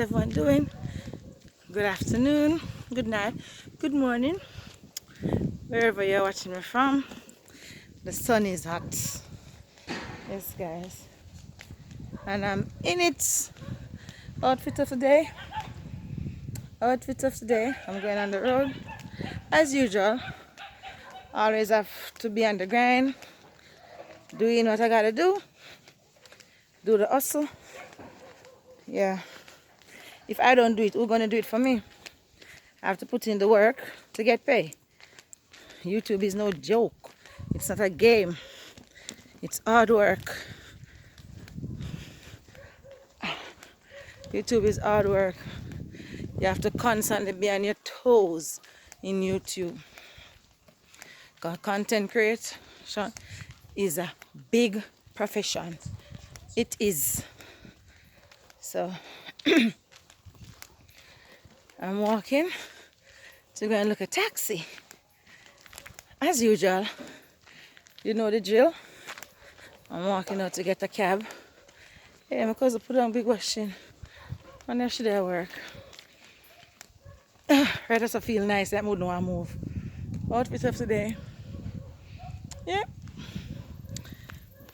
everyone doing? Good afternoon, good night, good morning, wherever you're watching me from. The sun is hot. Yes, guys. And I'm in it. Outfit of the day. Outfit of the day. I'm going on the road. As usual. Always have to be on the grind. Doing what I gotta do. Do the hustle. Yeah. If I don't do it, who's gonna do it for me? I have to put in the work to get paid. YouTube is no joke. It's not a game. It's hard work. YouTube is hard work. You have to constantly be on your toes in YouTube. Because content creation is a big profession. It is. So I'm walking to go and look at taxi. As usual, you know the drill. I'm walking out to get a cab. Yeah, my cousin put on big washing. And I should at work. Right, as I feel nice, that mood no I move. Outfit of today. Yeah.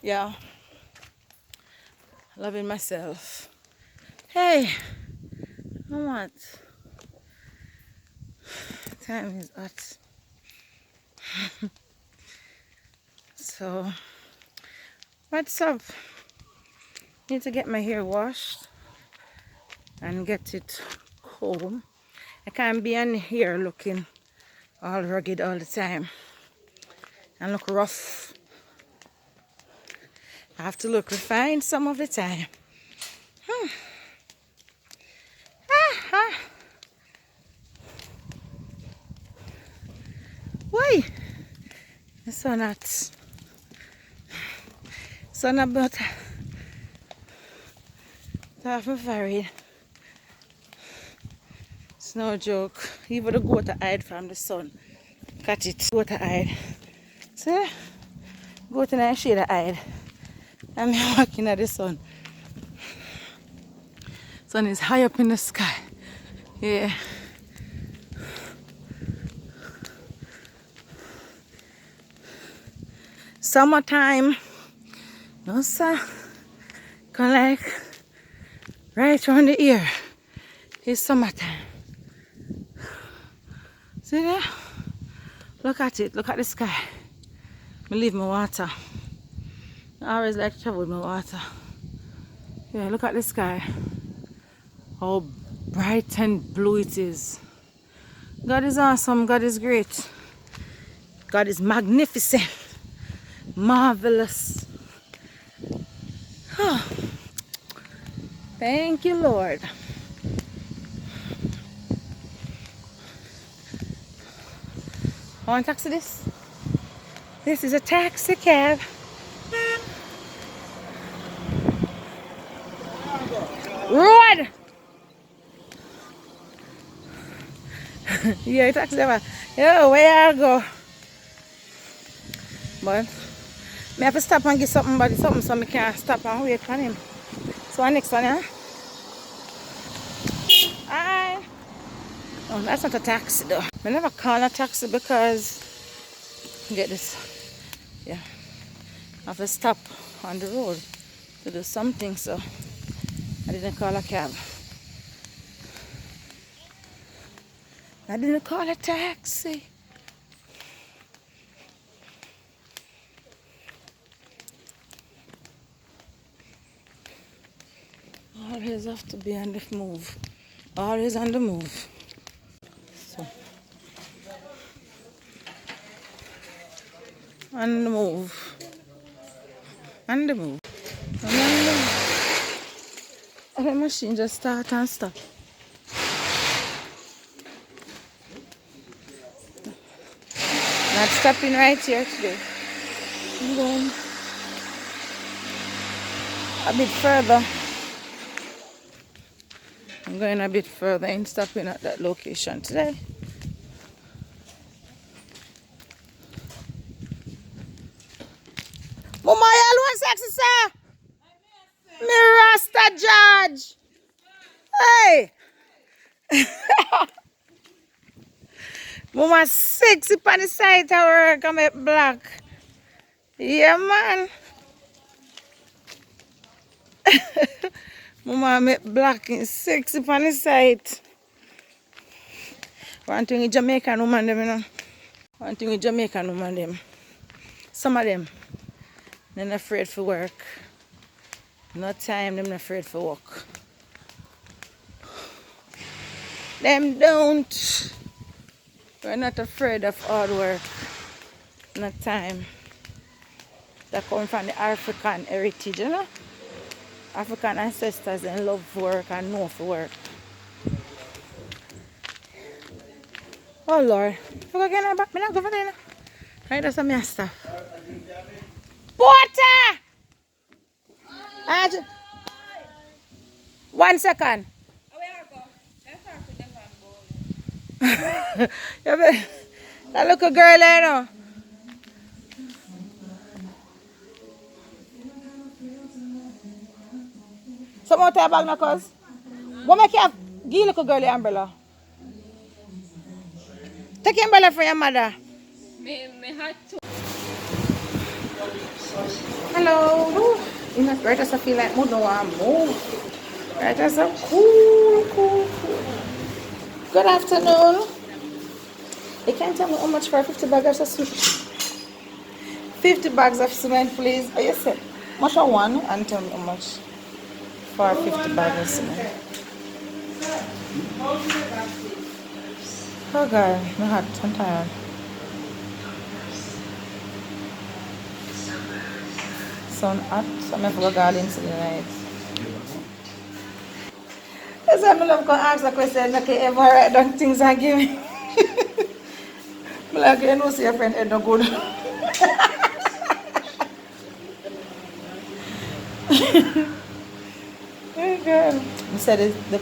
Yeah. Loving myself. Hey. What? Time is hot. So, what's up? Need to get my hair washed and get it combed. I can't be on here looking all rugged all the time and look rough. I have to look refined some of the time. Why? The sun hot. Sun about half a varied. It's no joke. Even the goat hide from the sun. Catch it. Goat hide. See? Goat in the shade hide. I'm walking at the sun. Sun is high up in the sky. Yeah. Summertime. No sir. Kind of like right around the ear. It's summertime. See there? Look at it. Look at the sky. I leave my water. I always like to travel with my water. Yeah, look at the sky. How bright and blue it is. God is awesome. God is great. God is magnificent. Marvelous. Oh. Thank you, Lord. I want to taxi this. This is a taxi cab. Road! Yeah, taxi driver. Yo, where I go? But I have to stop and give somebody something so I can't stop and wait for him. So next one, yeah? Hi. Oh, that's not a taxi though. I never call a taxi because get this. Yeah. I have to stop on the road to do something, so I didn't call a cab. I didn't call a taxi. Always have to be on the move. Always on the move. So, on the move. On the move. And on the move. And the machine just start and stop. Not stopping right here today. I'm going a bit further. I'm going a bit further and stopping at that location today. Mama, you always sexy, sir. Me Rasta Judge. Hey! Mama sexy on the side of work. I'm black. Yeah, man. Mama make black and sexy on the side. One thing with Jamaican woman them, you know. One thing with Jamaican woman them. Some of them, they're not afraid for work. No time, them not afraid for work. Them don't. We're not afraid of hard work. No time. That come from the African heritage, you know. African ancestors and love work and know for work. Oh Lord. Look again, I'm not going there. Right, that's some stuff. Porter! 1 second. That little girl there, no? Some more tie bag, no, cuz? What make you have? Give little girl the umbrella. Take your umbrella for your mother. Hello. You know, right as I feel like move, no one move. Right as a cool. Good afternoon. You can tell me how much for 50 bags of cement? 50 bags of cement, please. Oh, yes, sir. Much for one, and tell me how much for 50 bags of cement. Oh, God, my heart, I'm tired. Sun hot, so I'm going to go into the night. That's why I love to ask a question. I can ever write down things and give me. Like, you know, see your friend head no good. Oh, God. He said the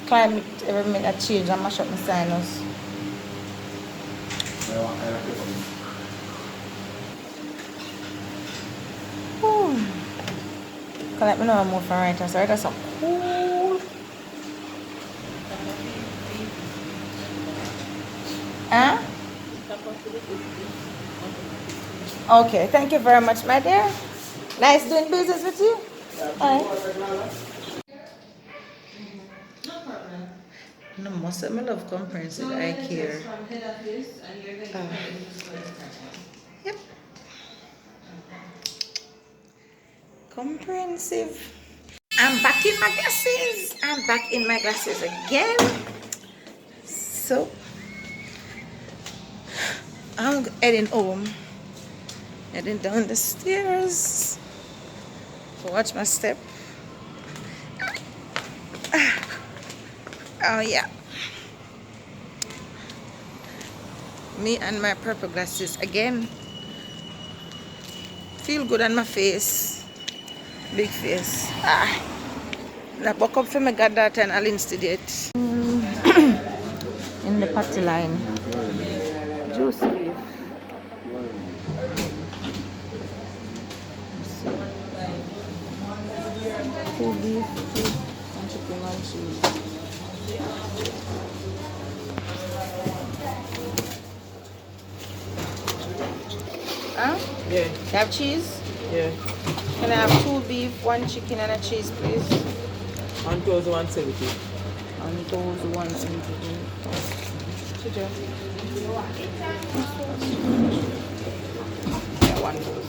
climate every minute change and mash up my sinus. Can let me know I'm more for writers. Writers are cool. Huh? Okay, thank you very much, my dear. Nice doing business with you. Bye. No, most of my love comprehensive eye care. Yep. Comprehensive. I'm back in my glasses. I'm back in my glasses again. So I'm heading home. Heading down the stairs. Watch my step. Oh yeah. Me and my purple glasses again. Feel good on my face. Big face. I buck up for my goddaughter and I'll instigate. In the patty line. Juice beef. Two beef, and chicken and cheese. Huh? Yeah. You have cheese? Yeah. Can I have 2 beef, 1 chicken and a cheese, please? On those 170. On those 170. Yeah, 1 dose.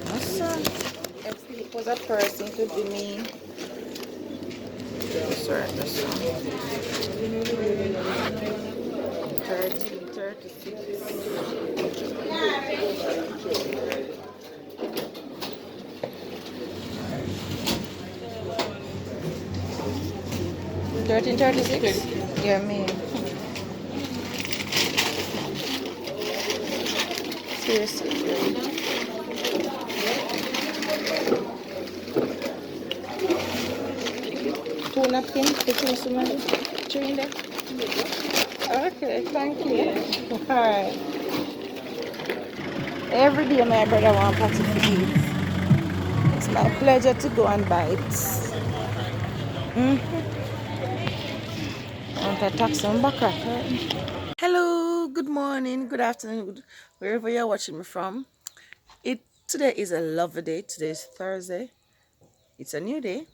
Awesome. If Philip was a person, it would be me. Sorry, this one. 30, 36. 1336? Yeah, me. Seriously. Two napkins, the two in there. Okay, thank you. Alright. Every day my brother want patty to eat. It's my pleasure to go and buy it. I want to tax on back right? Hello, good morning, good afternoon, wherever you're watching me from. Today is a lovely day. Today is Thursday. It's a new day.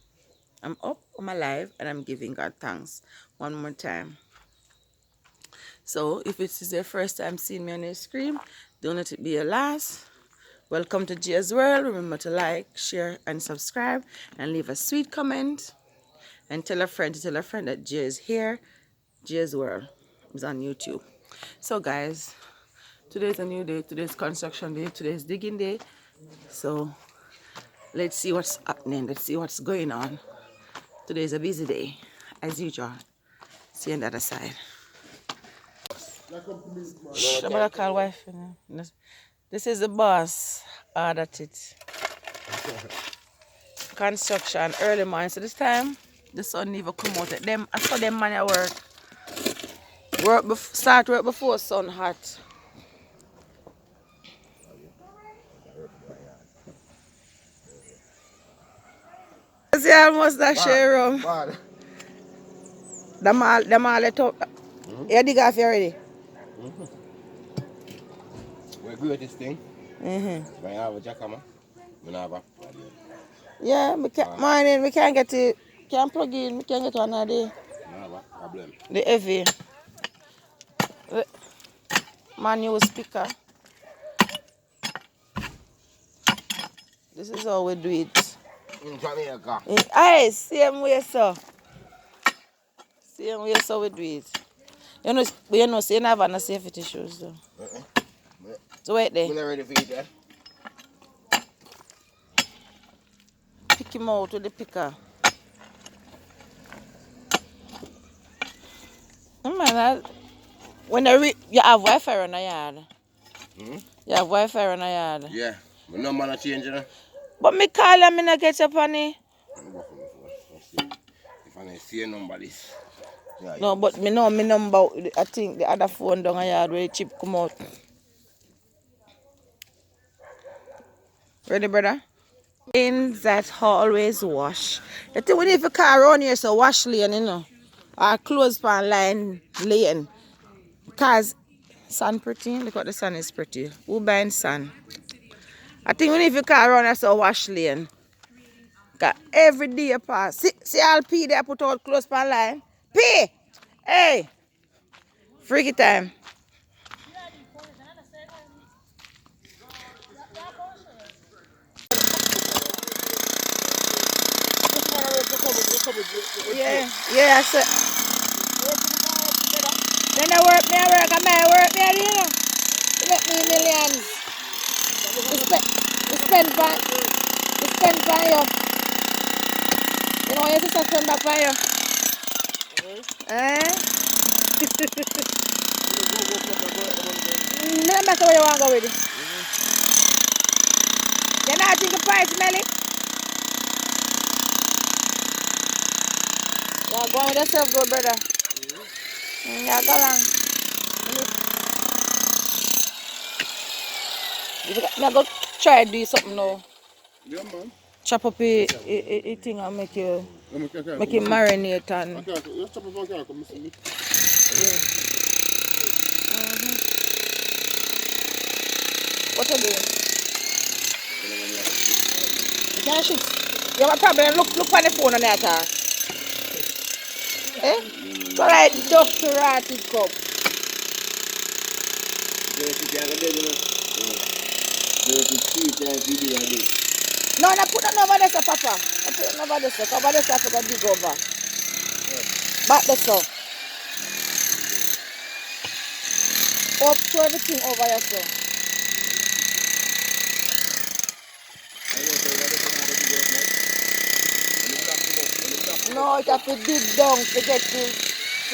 I'm up, I'm alive, and I'm giving God thanks one more time. So if it is your first time seeing me on your screen, don't let it be your last. Welcome to Gia's World. Remember to like, share, and subscribe, and leave a sweet comment. And tell a friend that Gia is here. Gia's World is on YouTube. So guys, today's a new day. Today's construction day. Today's digging day. So let's see what's happening. Let's see what's going on. Today's a busy day, as usual. See you on the other side. Shh, I'm gonna call wife. You know. This is the boss. That's it. Construction early morning. So this time the sun never come out at them. I saw them man at work. Start work before sun hot. See almost that share room. The mall let up. You dig off already? We're good at this thing. Mm-hmm. I have a jackhammer. Yeah, morning we can't get it. Can't plug in. We can't get one of the Problem. the heavy. Manual speaker. This is how we do it. In Jamaica. Aye, same way so. Same way so we do it. You know, so you never have no safety shoes though. So wait there. We're ready for you there. Pick him out with the picker. Man, when you have Wi-Fi on the yard. You have Wi-Fi on the yard. Yeah, but no man are changing it. But me call him, me not get up on it. If I see a number this. Yeah, no, but me know me number. I think the other phone down the yard where the chip come out. Ready, brother? Things that always wash. I think we need a car around here, so wash lane, you know. Or close pan line lane. Because sun pretty. Look what the sun is pretty. Who buying sun? I think we need a car around here, so wash lane. Cause every day you pass. See all P there put out close pan line. P! Hey! Freaky time. Yeah, I said. Then I work, you know. You make me millions. We spend by you. You know, your sister spend back by you. Eh? No matter where you want to go with it. You're not thinking price, Melly? Yeah, go on with yourself, go, brother. Yeah, go along. I'm going to try to do something now. Yeah, man. Chop up a thing and make you marinate and... Let's chop up one car, come see me. Yeah. What you doing? You can't shoot. You have a problem. Look on the phone on that talk. Eh? So like dirty rotted cup. No, put that over there, Papa. I put it over there, cover this up, I got dig over. Back this up. Up to everything over here, so. No, it have to dig down to get to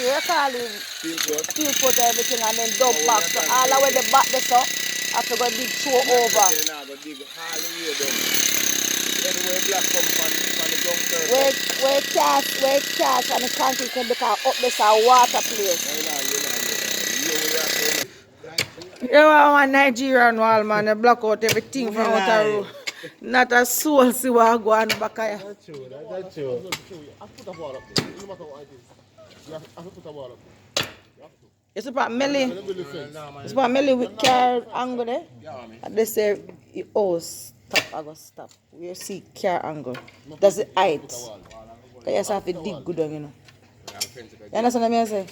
recalling, steel put everything and then dub back. So all the way the back this up, have to go dig throw over. Where cast and the concrete can become up this a water place. want one Nigerian wall, man. They block out everything from outer road. Not a soul see what go on back here. That's true. That's true. I put a wall up there. No matter what it is. You have to put a wall up there. It's about Melly. Let me listen. It's about Melly with car angle there. Yeah, man. And they say, oh, stop, I go stop. We see car angle. That's the height. Because you just have to dig good on, you know. You understand what I say?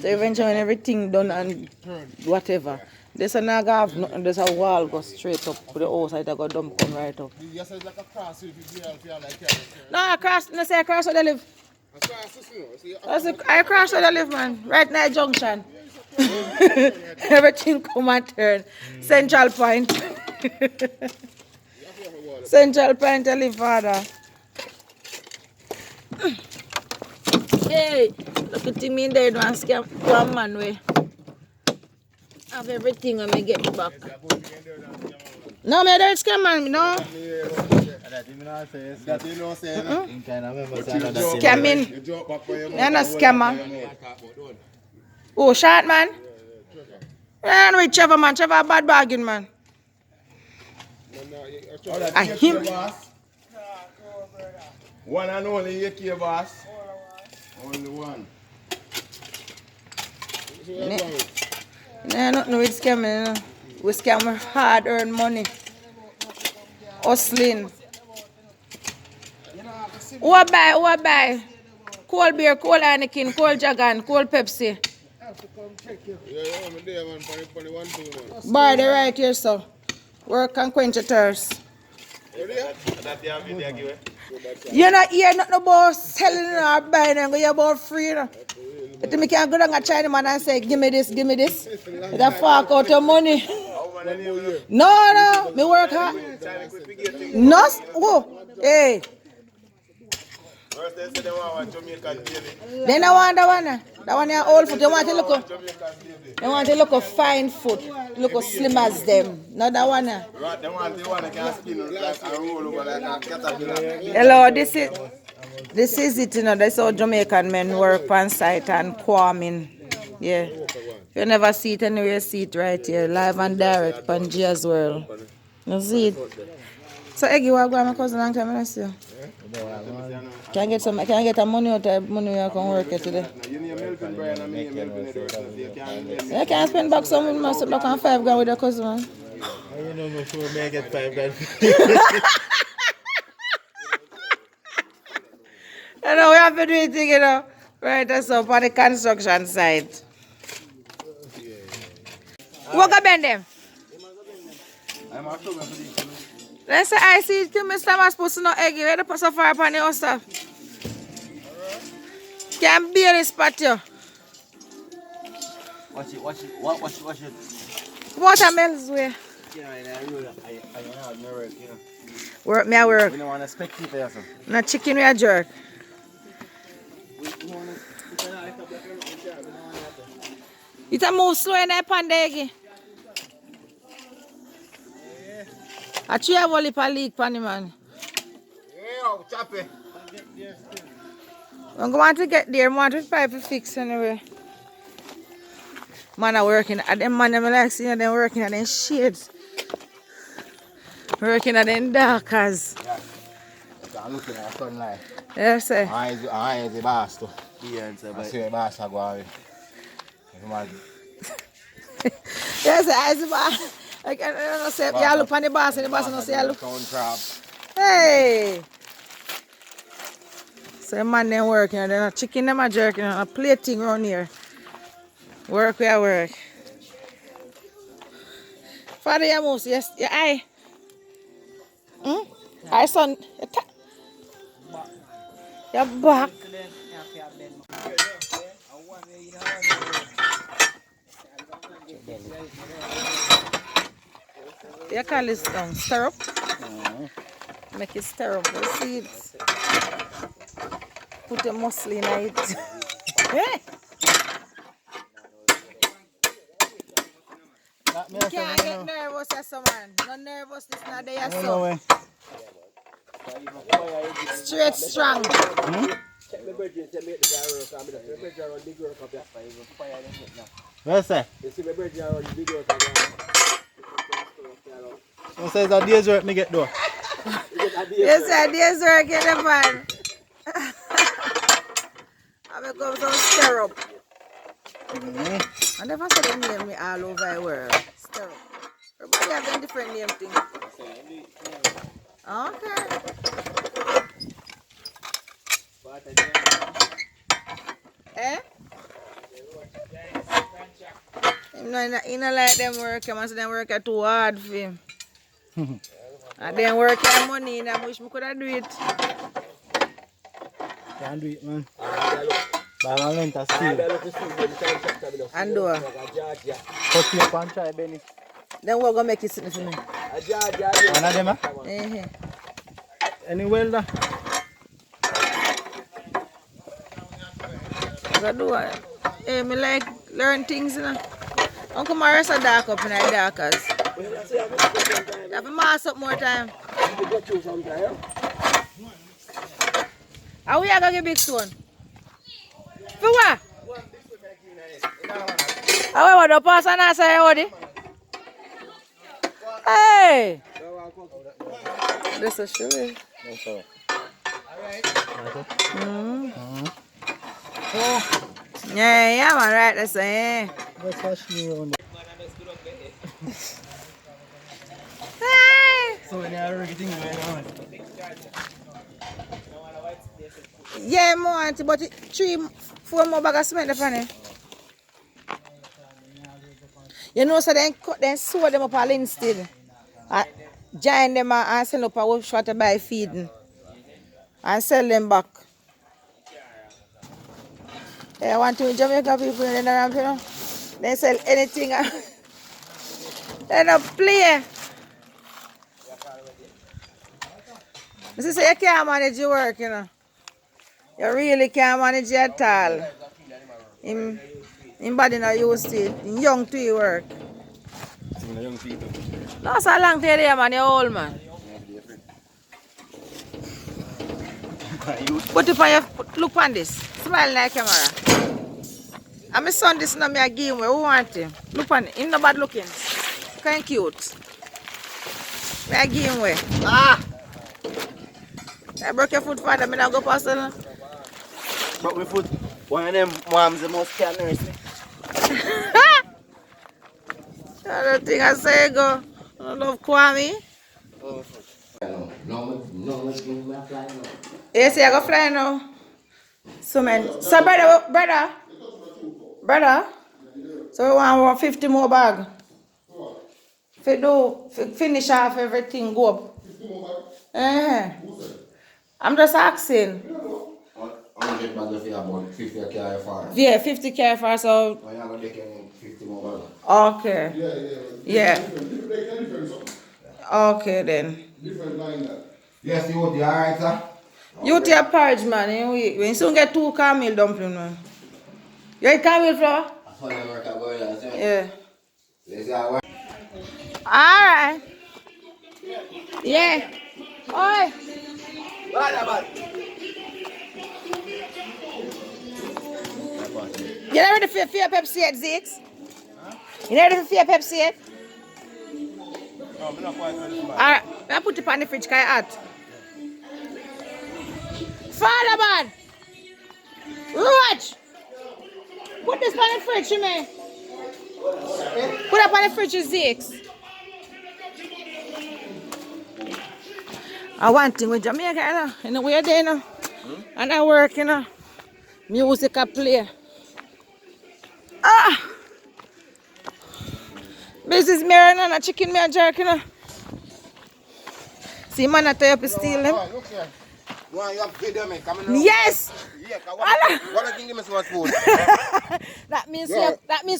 So eventually when everything done and whatever, there's a naga have nothing, there's a wall go straight up to the outside that go dump come right up. Yes, it's like a cross if you like No, across, no say across where they live. I cross where they live, man. Right now junction. Everything come and turn. Central Point. Central Point I live, father. Hey, look at me in there, don't scam one man way. Have everything when I get back. No, me don't scam man, no. Scamming. You're not scammer. Oh, short man. And with Trevor man, Trevor bad bargain man. And him. One and only AK boss. Only one. No, nothing with scamming, you know. We scam hard earn money. Hustling. Who a buy? Who a buy? Cold beer, cold Anakin, cold Jagan, cold Pepsi. Bar the right here, so. Work and quench your thirst. You're not here nothing about selling or buying and you're about free. You know? But me can't go down a China man and say, give me this, give me this. It's a fork out your money. No, me work hard. No, oh, hey. Then I want that one. That one is old foot. They want to look a fine foot. Look as slim as them. Not that one. Hello, this is it, you know. That's how Jamaican men work on site and quarming. Yeah. If you never see it anywhere, see it right here. Live and direct on Gia's World. You see it? So Eggy, what go my cousin long time I see you? Can I get a money out of money I can work it today? I can't spend back some with myself back on 5 grand with your cousin, man. You know me sure may get 5 grand. You know, we have to do it, you know. Right, that's up on the construction site. What go bend them? Let's say I see it, Mr. Man supposed to know eggy. Where the put so far upon the house stuff? Can't bear this patio. Watch it. Watermelons way. Work me a work. We don't want to spectate there, sir. No chicken we a jerk. It's a move slow in that pan there, eggy. I try have only a leak pan the man. Yeah, chop it. I'm going to get there, I want to pipe fix anyway. Man are working at them man, them like seeing them working at them shades. Working at them darkers. Yeah. I'm looking at sunlight. Yes, sir. I is the boss too. Yeah, sir. I see the boss I go away. Yes, sir. I see the boss. I don't say, you look on the boss and the boss don't say you look. Hey! So the man them working, they're not chicken them a jerking, a plating around here. Work where I work. Father, your mouse, yes, your eye. Eye son, your back. You call this stirrup? Make it stir up. You see it? Put the muscle in it. You can't get nervous as a man. No nervous, this not there so. Straight strong. Check the bridge and make the guy work. I'm the bridge around big work up there. What's that? You see the bridge around the big work up there. What says a day's work me get though? Yes, sir. There's work in the van. I will come some stirrup. I never saw the name me all over the world. Stirrup. Everybody have a different name thing. Okay. Eh? You know like them work, I must them work too hard for him. And then work for money, and I wish I could have do it. Can't do it, man. But I'm going to steal. And do it. Cut you up and try, Benny. Then we're going to make it sitting for me. One of them, huh? Any welder? I do it. Hey, me like learn things, you know. Uncle Morris a dark up in the darkers. You have to mass up more time. How we are going to get big stone? For what? How we want to pass on our side, Odi? Hey! This is true. Yeah, man, right, that's it. Let's wash me on. Hey! So when you're getting going on. Yeah, more auntie, but 3-4 more bags of cement upon it. You know, so then sew them up all instead. Giant them and sell up a wolf shot to buy feeding. And sell them back. Yeah, I want to Jamaica people in the ramp, you know. They sell anything. They don't play. This is say you can't manage your work, you know. You really can't manage it at all. In body not used to it. In young to your work. Young people. No, it's a long time there, man. You're old, man. Put it on your, look on this. Smile like camera. And my son, this is not me a game where we want him. Look on it. He's not bad looking. Kind of cute. Me a game where. Ah! I broke your foot, father. I not go past it. Broke my foot. One of them moms the most can nurse me. I don't think I say go. I love Kwame. Yes, I go fly now. So man, so brother. So we want 50 more bag. Finish off everything, go up. I'm just asking. 100 bags for about 50 carry far. Yeah, 50 carry far, so. Why you gonna take 50 more bags? Okay. Yeah. Okay then. Yes, you alright, sir? You take a porridge, man. When you soon get 2 caramel dumplings, man. You eat caramel flour? Yeah. Alright. Yeah. Oi. You ready for your Pepsi yet, Zix? You ready for your Pepsi yet? No, I'm not quite ready. Alright, I put it on the fridge, can I add? Father man! Roach! Put this on the fridge, you man. Put up on the fridge, Zix. I want thing with Jamaica, you know, we're there, you know. And I work, you know. Music I play. Ah! Business mirror and a chicken me a jerk, you know. See, man, I tie up his steal them. Look here. You have to video me. Yes! Yeah, what can give me some food? That means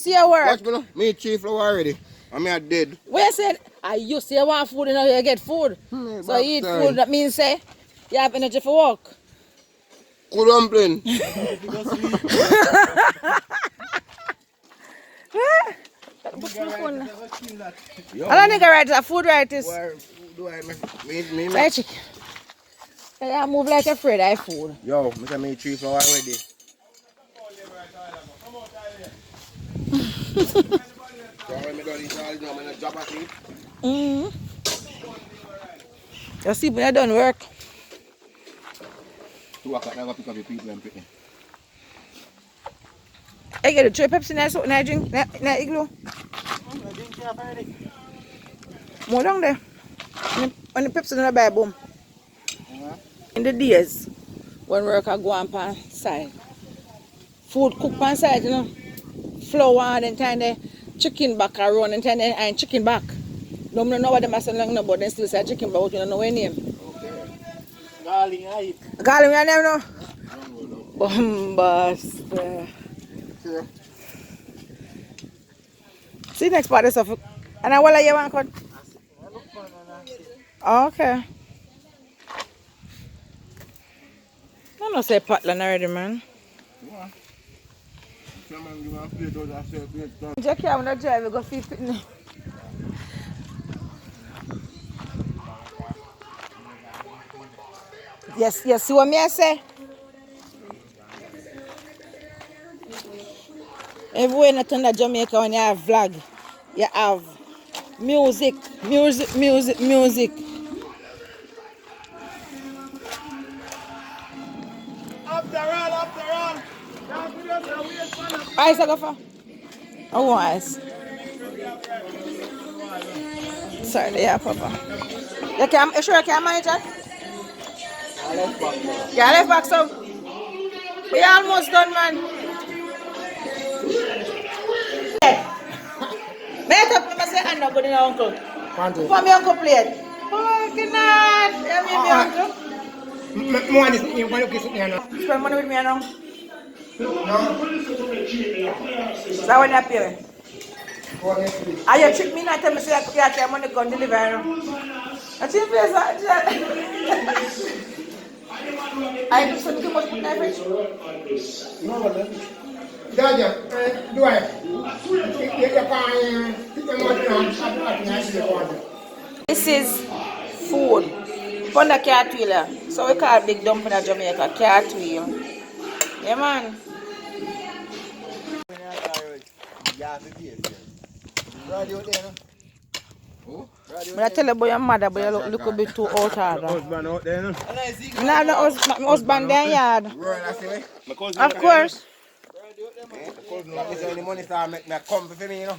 your work. Watch me now. Me chief flower already. I mean I dead. Where said you say you want food, you know you get food. So you eat food, that means say you have energy for work. Good dumpling. I don't think I write that food right is. Do I me Right chicken. I move like afraid I food. Yo, I made 3 flour already. Mm. You see when I done work. 2 o'clock, I go pick up the people and pick me. I get a 3 Pepsi and something I drink. Na igloo. More down there. On the Pepsi in the buy boom. In the days when work I go on pan side. Food cook pan side, you know. Flour and then time the chicken back around and then and chicken back. No know what them are saying no, but then still say chicken back, you don't know any name. Darling, I eat. Garlic your name no? Bombast. See next part of stuff. And I will you want cut? Okay. I don't say Portland already, man. Jackie, I'm not driving, go feed it. Yes, yes, see what me I say? Everywhere in the Jamaica when you have vlog, you have music. After all. Ice, I go for? I want ice. Sorry, yeah, Papa. You sure you can manage that? Yeah, left back some. We almost done, man. Make up, I say, I'm not good enough, uncle. For me, uncle, plate. Oh, good night. Yeah, me, uncle. Money is you want to kiss me now. Spend money with me, now. So when you pay? Are you trick me not tell me say you have money go deliver? I think you I do something too much with my fridge. Jaja, do I? This is food from the cartwheel. So we call big dump in Jamaica cartwheel. Yeah, man. I tell you about your mother, but you look a bit too out of Husband out there, no? No, no, my husband there yard. Of course. The money start make me come for me, you know.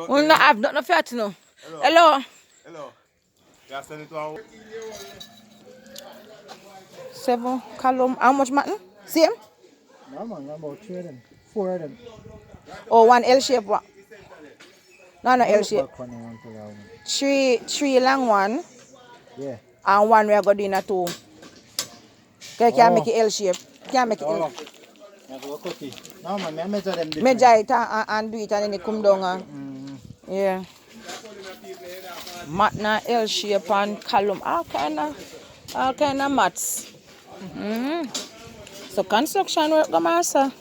We don't have nothing for you to know. Hello. Hello. You send it to our 7 column. How much mutton? Same? No man, about 3 of them. 4 of them. Or one L shape one? No, L shape. 3 long one. Yeah. And one we are going to do in a 2. Okay, can't make it L shape. Can't make it L. No man, I measure them different. Measure it and do it and then it come down. Yeah. Mutton L shape and column. All kind of mats. So construction work, go master.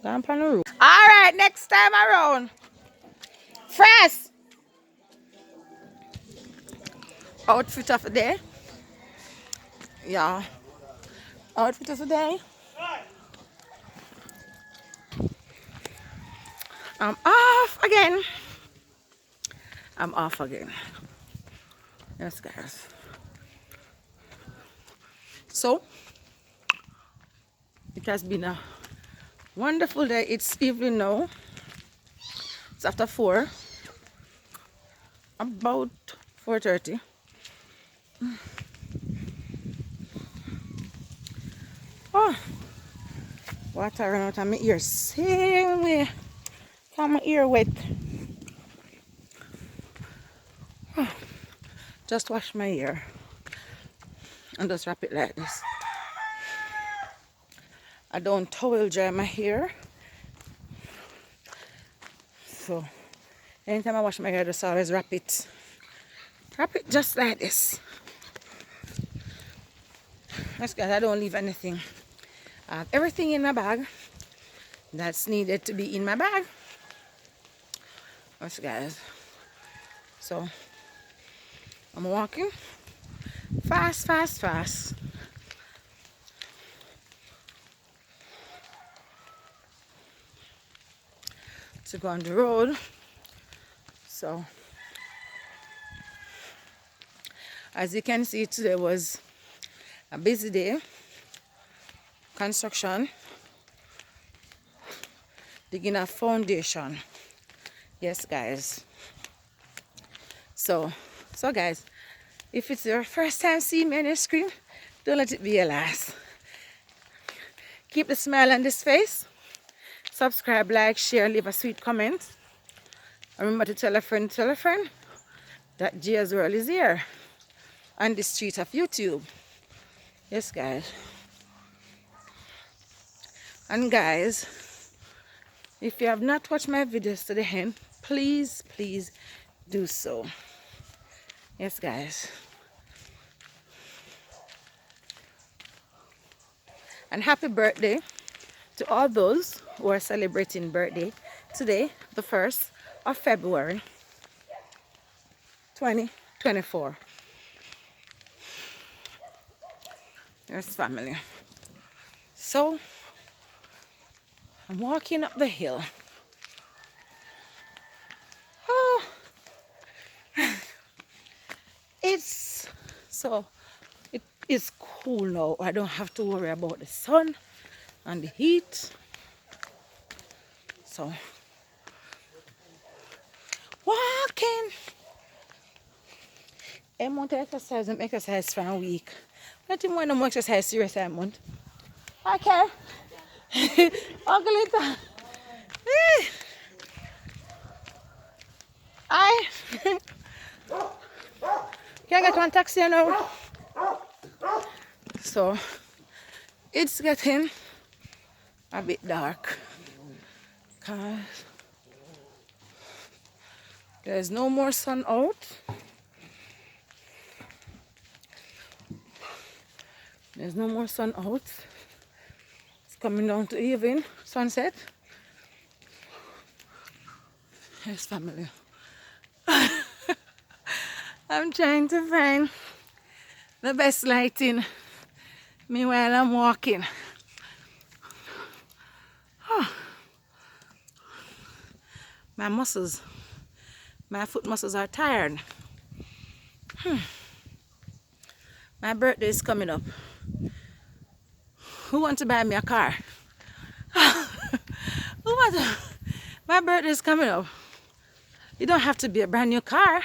Down on the roof. All right, next time around. Fresh. Outfit of the day. Yeah. Outfit of the day. I'm off again. Yes, guys. So, it has been a wonderful day. It's evening now. It's after 4. About 4:30. Oh, water run out of my ear. Same way. Got my ear wet. Oh, just wash my ear and just wrap it like this. I don't towel dry my hair. So anytime I wash my hair, I just always wrap it. Wrap it just like this. That's good. I don't leave anything. I have everything in my bag that's needed to be in my bag. That's guys. So I'm walking fast, fast, fast. To go on the road. So as you can see, today was a busy day. Construction, digging a foundation. Yes, guys. So guys, if it's your first time seeing me on your screen, don't let it be your last. Keep the smile on this face. Subscribe, like, share, leave a sweet comment. And remember to tell a friend that Gia's World is here on the street of YouTube. Yes, guys. And guys, if you have not watched my videos to the end, please do so. Yes, guys. And happy birthday to all those who are celebrating birthday today, the 1st of February 2024. Yes, family. So I'm walking up the hill. Oh, it is cool now. I don't have to worry about the sun and the heat. So walking. I want to exercise for a week. I think when I'm exercise serious I want. Okay. Ugly. I can't get one taxi now. So it's getting a bit dark because there's no more sun out. There's no more sun out. It's coming down to evening, sunset. Yes, family. I'm trying to find the best lighting meanwhile I'm walking. Oh. My muscles, my foot muscles are tired. My birthday is coming up. Who wants to buy me a car? My birthday is coming up. It don't have to be a brand new car,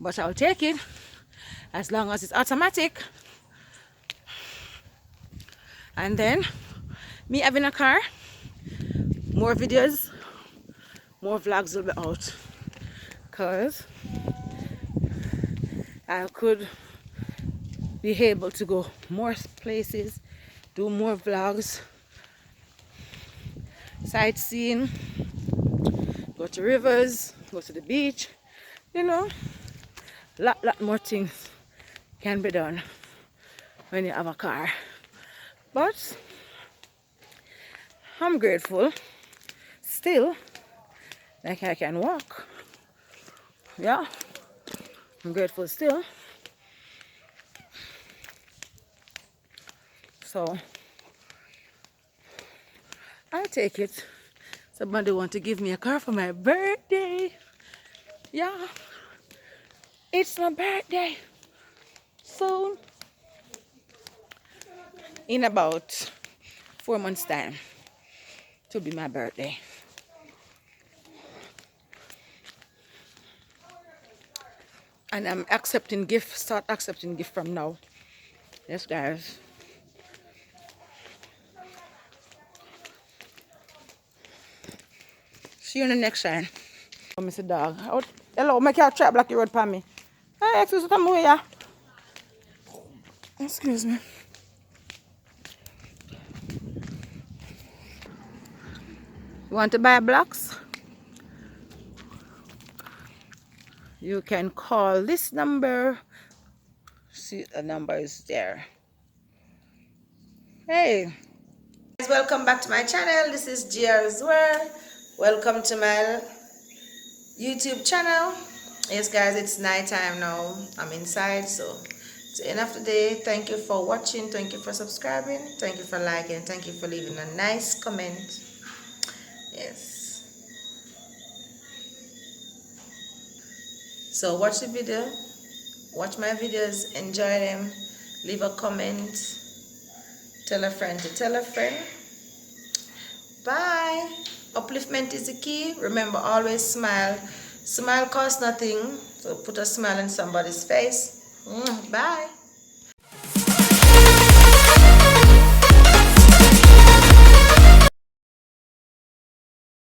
but I'll take it as long as it's automatic. And then me having a car, more videos, more vlogs will be out, because I could be able to go more places, do more vlogs, sightseeing, go to rivers, go to the beach, you know, lot more things can be done when you have a car. But I'm grateful still, like I can walk. Yeah, I'm grateful still. So I'll take it. Somebody want to give me a car for my birthday. Yeah, it's my birthday soon. In about 4 months' time, to be my birthday. And I'm accepting gifts, start accepting gifts from now. Yes, guys. See you in the next time. Oh, Mr. Dog. Oh, hello, make your trap block the road for me. Hey, excuse me, come here. Excuse me. You want to buy blocks? You can call this number. See, the number is there. Hey. Guys, welcome back to my channel. This is Gia's World. Welcome to my YouTube channel. Yes, guys, it's night time now. I'm inside, so it's the end of the day. Thank you for watching. Thank you for subscribing. Thank you for liking. Thank you for leaving a nice comment. Yes. So watch the video. Watch my videos. Enjoy them. Leave a comment. Tell a friend to tell a friend. Bye. Upliftment is the key. Remember, always smile. Smile costs nothing. So put a smile on somebody's face. Bye.